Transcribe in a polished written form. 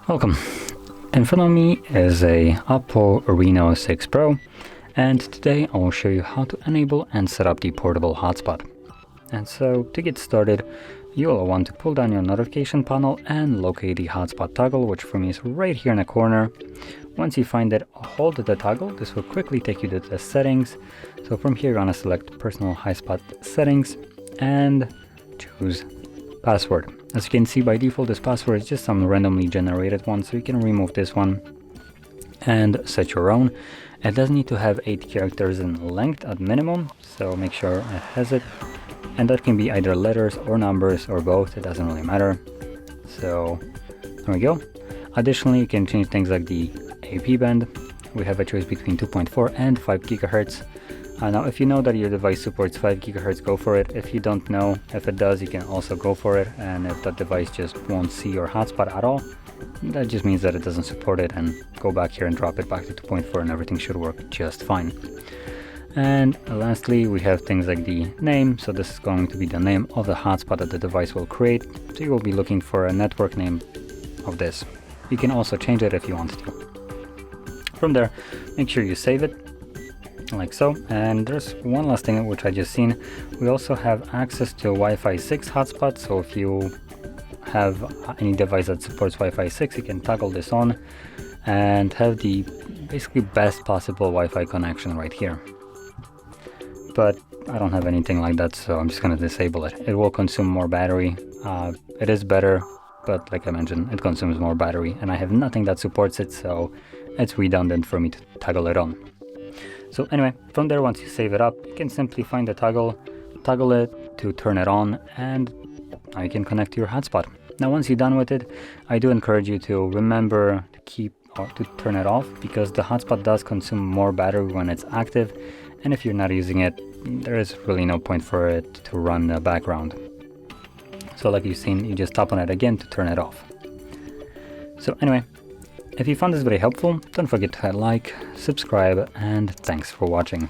Welcome. In front of me is a OPPO Reno6 Pro, and today I will show you how to enable and set up the portable hotspot. And so to get started, you will want to pull down your notification panel and locate the hotspot toggle, which for me is right here in the corner. Once you find it, hold the toggle. This will quickly take you to the settings. So from here, you want to select personal hotspot settings and choose password. As you can see, by default this password is just some randomly generated one, so you can remove this one and set your own. It does need to have 8 characters in length at minimum, so make sure it has it, and that can be either letters or numbers or both, it doesn't really matter. So there we go. Additionally, you can change things like the AP band. We have a choice between 2.4 and 5 gigahertz. Now, if you know that your device supports 5 gigahertz, go for it. If you don't know if it does, you can also go for it. And if that device just won't see your hotspot at all, that just means that it doesn't support it, and go back here and drop it back to 2.4 and everything should work just fine. And lastly, we have things like the name. So this is going to be the name of the hotspot that the device will create. So you will be looking for a network name of this. You can also change it if you want to. From there, make sure you save it, like so. And there's one last thing which I just seen. We also have access to Wi-Fi 6 hotspot. So if you have any device that supports Wi-Fi 6, you can toggle this on and have the basically best possible Wi-Fi connection right here. But I don't have anything like that, so I'm just going to disable it. It will consume more battery. It is better, but like I mentioned, it consumes more battery, and I have nothing that supports it, so it's redundant for me to toggle it on. So anyway, from there, once you save it up, you can simply find the toggle it to turn it on, and now you can connect to your hotspot. Now once you're done with it, I do encourage you to remember to keep or to turn it off, because the hotspot does consume more battery when it's active, and if you're not using it, there is really no point for it to run the background. So like you've seen, you just tap on it again to turn it off. So anyway, if you found this video helpful, don't forget to hit like, subscribe, and thanks for watching.